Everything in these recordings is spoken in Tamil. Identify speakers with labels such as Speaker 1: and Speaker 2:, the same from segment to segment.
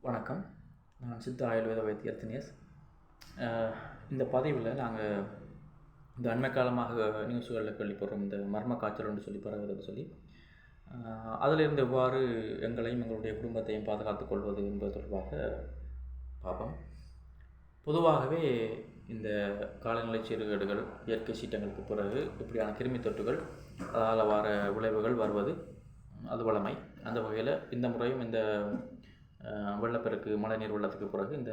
Speaker 1: வணக்கம். நான் சித்த ஆயுர்வேத வைத்தியர் தினேஷ். இந்த பதிவில் நாங்கள் இந்த அண்மை காலமாக நியூஸ்களில் கேள்விப்படுறோம் இந்த மர்ம காய்ச்சல்னு சொல்லி பரவுறது சொல்லி அதிலிருந்து எவ்வாறு எங்களையும் எங்களுடைய குடும்பத்தையும் பாதுகாத்துக் கொள்வது என்பது தொடர்பாக பார்ப்போம். பொதுவாகவே இந்த காலநிலை சீர்கேடுகள், இயற்கை சீற்றங்களுக்கு பிறகு இப்படியான கிருமி தொற்றுகள், அதால் வர விளைவுகள் வருவது அது வழமை. அந்த வகையில் இந்த முறையும் இந்த வெள்ளப்பெருக்கு, மழைநீர் வெள்ளத்துக்கு பிறகு இந்த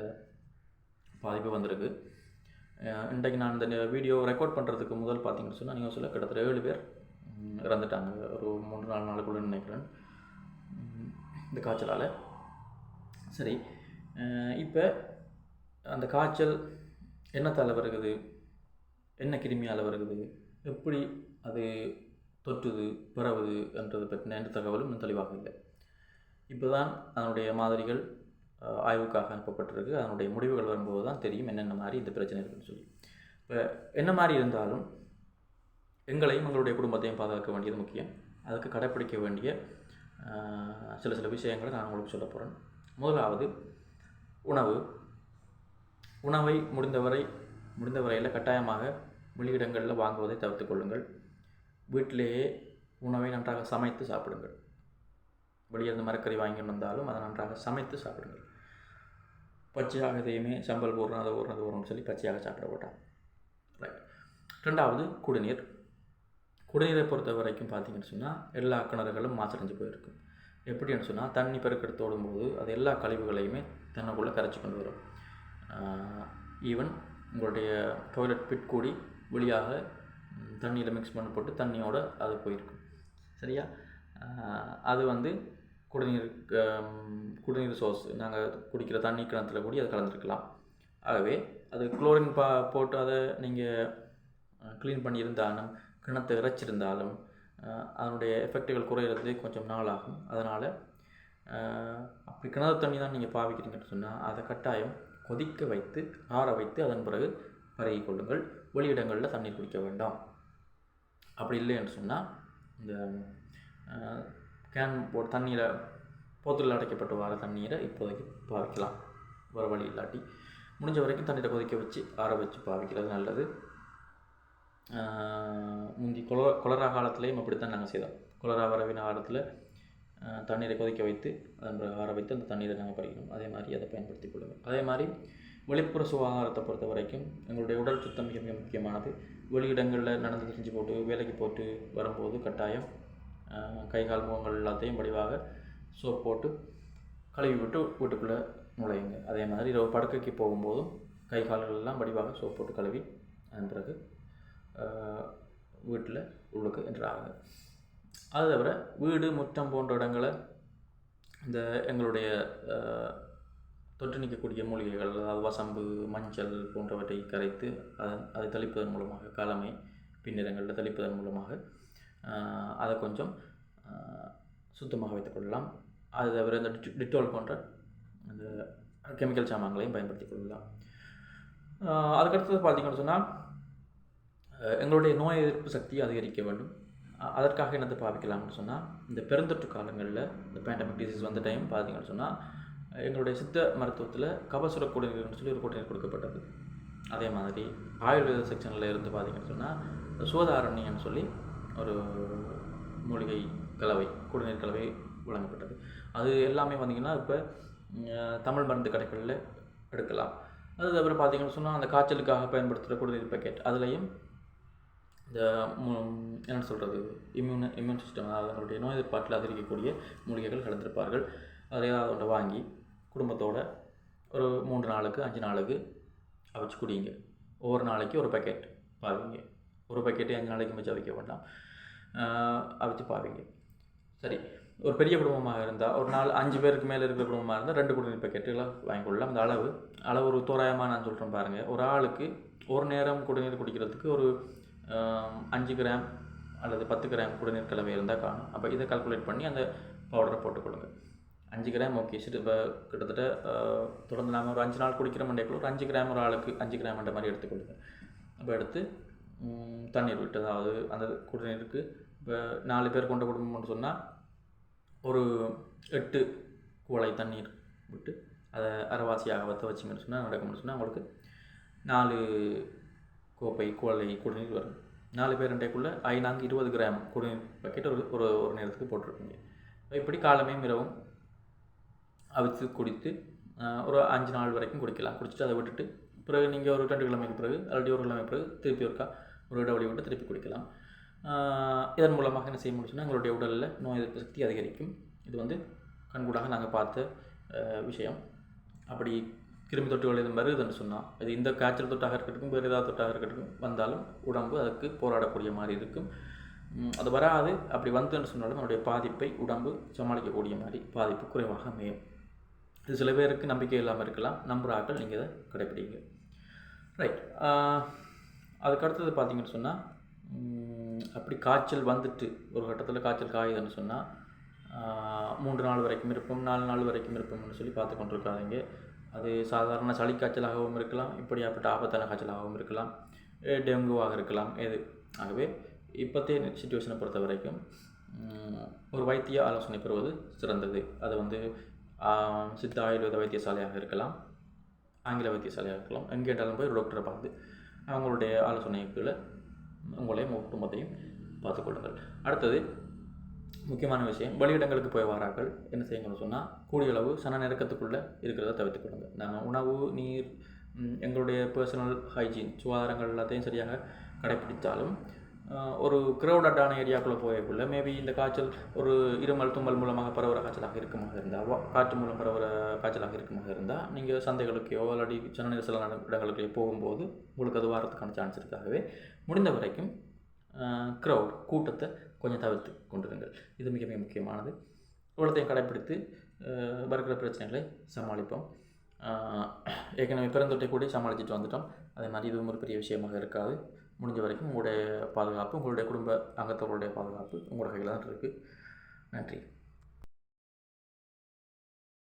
Speaker 1: பாதிப்பு வந்திருக்கு. இன்றைக்கு நான் இந்த வீடியோ ரெக்கார்ட் பண்ணுறதுக்கு முதல் பார்த்தீங்கன்னு சொன்னால் நியூஸில் கிட்டத்தட்ட 7 பேர் இறந்துட்டாங்க. ஒரு 3-4 நாளுக்குள்ள நினைக்கிறேன் இந்த காய்ச்சலால். சரி, இப்போ அந்த காய்ச்சல் என்னத்தால் வருகுது, என்ன கிருமியால் வருகுது, எப்படி அது தொற்றுது பரவுது என்றது பற்றின எந்த தகவலும் இன்னும் தெளிவாக இல்லை. இப்போ தான் அதனுடைய மாதிரிகள் ஆய்வுக்காக அனுப்பப்பட்டிருக்கு. அதனுடைய முடிவுகள் வரும்போது தான் தெரியும் என்னென்ன மாதிரி இந்த பிரச்சனை இருக்குதுன்னு சொல்லி. இப்போ என்ன மாதிரி இருந்தாலும் எங்களையும் எங்களுடைய குடும்பத்தையும் பாதுகாக்க வேண்டியது முக்கியம். அதுக்கு கடைப்பிடிக்க வேண்டிய சில விஷயங்களை நான் உங்களுக்கு சொல்ல போகிறேன். முதலாவது உணவை முடிந்தவரையில் கட்டாயமாக வெளியிடங்களில் வாங்குவதை தவிர்த்து கொள்ளுங்கள். வீட்டிலேயே உணவை நன்றாக சமைத்து சாப்பிடுங்கள். வெளியிருந்து மரக்கறி வாங்கிட்டு வந்தாலும் அதை நன்றாக சமைத்து சாப்பிடுங்கள். பச்சையாக எதையுமே சம்பல் போடுறோம் அதை போடுறோம்னு சொல்லி பச்சையாக சாப்பிட போட்டான். ரைட். 2வது குடிநீரை பொறுத்த வரைக்கும் பார்த்தீங்கன்னு சொன்னால் எல்லா கிணறுகளும் மாசடைஞ்சு போயிருக்கும். எப்படின்னு சொன்னால் தண்ணி பெருக்கெடுத்து ஓடும்போது அது எல்லா கழிவுகளையுமே தன்னுக்குள்ளே கரைச்சி கொண்டு வரும். ஈவன் உங்களுடைய டாய்லெட் பிட் கூடி வெளியாக தண்ணியில் மிக்ஸ் பண்ணி போட்டு தண்ணியோடு அது போயிருக்கும். சரியா? அது குடிநீர் சோர்ஸ், நாங்கள் குடிக்கிற தண்ணி கிணத்துல கூடி அது கலந்துருக்கலாம். ஆகவே அது குளோரின் போட்டு அதை நீங்கள் க்ளீன் பண்ணியிருந்தாலும் கிணத்தை இறைச்சிருந்தாலும் அதனுடைய எஃபெக்டுகள் குறையிறது கொஞ்சம் நாள் ஆகும். அதனால் அப்படி கிணறு தண்ணி தான் நீங்கள் பாவிக்கிறீங்கன்னு சொன்னால் அதை கட்டாயம் கொதிக்க வைத்து ஆற வைத்து அதன் பிறகு பருகி கொள்ளுங்கள். வெளியிடங்களில் தண்ணீர் குடிக்க வேண்டாம். அப்படி இல்லைன்னு சொன்னால் இந்த கேன் போட்டு தண்ணீரை போத்தலில் அடைக்கப்பட்டு வர தண்ணீரை இப்போதைக்கு பாவிக்கலாம். வர வழி இல்லாட்டி முடிஞ்ச வரைக்கும் தண்ணீரை கொதிக்க வச்சு ஆற வச்சு பாவிக்கிறது நல்லது. முந்தி கொலரா காலத்துலேயும் அப்படித்தான் நாங்கள் செய்தோம். கொலரா வரவின காலத்தில் தண்ணீரை கொதிக்க வைத்து அதன் ஆற வைத்து அந்த தண்ணீரை நாங்கள் பறிக்கணும். அதே மாதிரி அதை பயன்படுத்தி கொள்ளுங்கள். அதே மாதிரி வெளிப்புற சுகாதாரத்தை பொறுத்த வரைக்கும் எங்களுடைய உடல் சுத்தம் மிக மிக முக்கியமானது. வெளியிடங்களில் நடந்து திரிஞ்சு போட்டு வேலைக்கு போட்டு வரும்போது கட்டாயம் கை கால் முகங்கள் எல்லாத்தையும் வடிவாக சோப் போட்டு கழுவி விட்டு வீட்டுக்குள்ளே நுழையுங்க. அதே மாதிரி இரவு படுக்கைக்கு போகும்போதும் கை கால்கள் எல்லாம் வடிவாக சோப் போட்டு கழுவி அதன் பிறகு வீட்டில் உள்ளுக்கு என்றாங்க. அது தவிர வீடு, முற்றம் போன்ற இடங்களை இந்த எங்களுடைய தொற்று நீக்கக்கூடிய மூலிகைகள், அதாவது வசம்பு, மஞ்சள் போன்றவற்றை கரைத்து அதை தெளிப்பதன் மூலமாக, காலமை பின்னிறங்களில் தெளிப்பதன் மூலமாக அதை கொஞ்சம் சுத்தமாக வைத்துக்கொள்ளலாம். அது தவிர இந்த டிட்டால் போன்ற அந்த கெமிக்கல் சாமான்களையும் பயன்படுத்தி கொள்ளலாம். அதுக்கடுத்தது பார்த்திங்கன்னு சொன்னால் எங்களுடைய நோய் எதிர்ப்பு சக்தியை அதிகரிக்க வேண்டும். அதற்காக என்னத்தை பாவிக்கலாம்னு சொன்னால் இந்த பெருந்தொற்று காலங்களில் இந்த பேண்டமிக் டிசீஸ் வந்த டைம் பார்த்திங்கன்னு சொன்னால் எங்களுடைய சித்த மருத்துவத்தில் கபசுர குடிநீர்னு சொல்லி ஒரு குடிநீர் கொடுக்கப்பட்டது. அதே மாதிரி ஆயுர்வேத செக்ஷனில் இருந்து பார்த்திங்கன்னு சொன்னால் சோதாரண்யன்னு சொல்லி ஒரு மூலிகை கலவை, குடிநீர் கலவை வழங்கப்பட்டது. அது எல்லாமே பார்த்திங்கன்னா இப்போ தமிழ் மருந்து கடைகளில் எடுக்கலாம். அது தவிர பார்த்திங்கன்னு சொன்னால் அந்த காய்ச்சலுக்காக பயன்படுத்துகிற குடிநீர் பேக்கெட் அதுலேயும் இந்த என்ன சொல்கிறது இம்யூன் சிஸ்டம், அதாவது அவங்களுடைய நோய் எதிர்ப்பாட்டில் அதிகரிக்கக்கூடிய மூலிகைகள் கலந்திருப்பார்கள். அதை ஏதாவது ஒன்றை வாங்கி குடும்பத்தோடு ஒரு 3 நாளுக்கு 5 நாளுக்கு அவிச்சு குடிங்க. ஒவ்வொரு நாளைக்கு ஒரு பேக்கெட் பாவிங்க. ஒரு பேக்கெட்டே 5 நாளைக்கு வச்சு அவிக்க வேண்டாம், அவிச்சு பாவிங்க. சரி, ஒரு பெரிய குடும்பமாக இருந்தால் ஒரு 5 பேருக்கு மேலே இருக்கிற குடும்பமாக இருந்தால் 2 குடிநீர் பேக்கெட்டுகளை வாங்கிக்கொள்ளலாம். அந்த அளவு ஒரு தோராயமாக நான் சொல்கிறேன் பாருங்கள். ஒரு ஆளுக்கு ஒரு நேரம் குடிநீர் குடிக்கிறதுக்கு ஒரு 5 கிராம் அல்லது 10 கிராம் குடிநீர் கலவை இருந்தால் காணும். அப்போ இதை கால்குலேட் பண்ணி அந்த பவுடரை போட்டுக்கொள்ளுங்கள். 5 கிராம் ஓகே. சரி, இப்போ கிட்டத்தட்ட தொடர்ந்து நாம் ஒரு 5 நாள் குடிக்கிற மண்டைக்குள்ள ஒரு 5 கிராம் ஒரு ஆளுக்கு 5 கிராம் அந்த மாதிரி எடுத்துக்கொள்ளுங்கள். அப்போ எடுத்து தண்ணீர் விட்டு, அதாவது அந்த குடிநீருக்கு இப்போ 4 பேர் கொண்ட குடும்பம்னு சொன்னால் ஒரு 8 குவளை தண்ணீர் விட்டு அதை அரைவாசியாக வற்ற வச்சிங்கன்னு சொன்னால் நடக்கும்னு சொன்னால் உங்களுக்கு 4 கோப்பை குடிநீர் வரும். 4 பேருண்டைக்குள்ளே 20 கிராம் குடிநீர் பாக்கெட் ஒரு நேரத்துக்கு போட்டிருப்பீங்க. இப்படி காலமே இரவும் அவிச்சு குடித்து ஒரு 5 நாள் வரைக்கும் குடிக்கலாம். குடிச்சிட்டு அதை விட்டுட்டு பிறகு நீங்கள் ஒரு 2 கிழமைக்கு பிறகு அல்லது ஒரு கிழமை பிறகு திருப்பி ஒரு இடைவெளி விட்டு திருப்பி குடிக்கலாம். இதன் மூலமாக என்ன செய்ய முடியும்னா எங்களுடைய உடலில் நோய் எதிர்ப்பு சக்தி அதிகரிக்கும். இது வந்து கண்கூடாக நாங்கள் பார்த்த விஷயம். அப்படி கிருமி தொற்றுகள் எதுவும் வருதுன்னு சொன்னால் இது இந்த காய்ச்சல் தொட்டாக இருக்கட்டும் வேறு ஏதாவது தொட்டாக இருக்கட்டும் வந்தாலும் உடம்பு அதுக்கு போராடக்கூடிய மாதிரி இருக்கும். அது வராது. அப்படி வந்துன்னு சொன்னாலும் நம்முடைய பாதிப்பை உடம்பு சமாளிக்கக்கூடிய மாதிரி பாதிப்பு குறைவாக அமையும். இது சில பேருக்கு நம்பிக்கை இல்லாமல் இருக்கலாம். நம்புகிற ஆட்கள் நீங்கள் இதை கடைப்பிடிங்க. ரைட். அதுக்கு அடுத்தது பார்த்தீங்கன்னு சொன்னால் அப்படி காய்ச்சல் வந்துட்டு ஒரு கட்டத்தில் காய்ச்சல் காயுதுன்னு சொன்னால் 3 நாள் வரைக்கும் இருப்போம் 4 நாள் வரைக்கும் இருப்போம்னு சொல்லி பார்த்து கொண்டிருக்காதீங்க. அது சாதாரண சளி காய்ச்சலாகவும் இருக்கலாம், இப்படியாப்பட்ட ஆபத்தான காய்ச்சலாகவும் இருக்கலாம், டெங்குவாக இருக்கலாம் எது. ஆகவே இப்போத்தைய சிச்சுவேஷனை பொறுத்த வரைக்கும் ஒரு வைத்திய ஆலோசனை பெறுவது சிறந்தது. அது வந்து சித்த ஆயுர்வேத வைத்தியசாலையாக இருக்கலாம், ஆங்கில வைத்தியசாலையாக இருக்கலாம். எங்கே கேட்டாலும் போய் ஒரு டாக்டரை பார்த்து அவங்களுடைய ஆலோசனைக்குள்ள உங்களையும் குடும்பத்தையும் பார்த்துக்கொள்ளுங்கள். அடுத்தது முக்கியமான விஷயம், வெளியிடங்களுக்கு போய் வாராக்கள் என்ன செய்யுங்கன்னு சொன்னால் கூடிய அளவு சன நெருக்கத்துக்குள்ளே இருக்கிறத தவிர்த்து கொள்ளுங்க. நாங்கள் உணவு நீர் எங்களுடைய பர்சனல் ஹைஜீன் சுகாதாரங்கள் எல்லாத்தையும் சரியாக கடைப்பிடித்தாலும் ஒரு க்ரௌடடான ஏரியாக்குள்ளே போயக்குள்ள மேபி இந்த காய்ச்சல் ஒரு இருமல் தும்மல் மூலமாக பரவுகிற காய்ச்சலாக இருக்குமாக இருந்தால் காற்று மூலம் பரவுகிற காய்ச்சலாக இருக்குமாக இருந்தால் நீங்கள் சந்தைகளுக்கோ இல்லாட்டி சன நெரிசலான இடங்களுக்கோ போகும்போது உங்களுக்கு அது வாரத்துக்கான சான்ஸ் இருக்காகவே முடிந்த வரைக்கும் கூட்டத்தை கொஞ்சம் தவிர்த்து கொண்டிருங்கள். இது மிக மிக முக்கியமானது. இவ்வளோத்தையும் கடைப்பிடித்து வருகிற பிரச்சனைகளை சமாளிப்போம். ஏற்கனவே பெருந்தொற்றை கூட சமாளிச்சுட்டு வந்துட்டோம். அதே மாதிரி இதுவும் ஒரு பெரிய விஷயமாக இருக்காது. முடிஞ்ச வரைக்கும் உங்களுடைய பாதுகாப்பு, உங்களுடைய குடும்ப அங்கத்தவர்களுடைய பாதுகாப்பு உங்களோட கையில் தான் இருக்குது. நன்றி.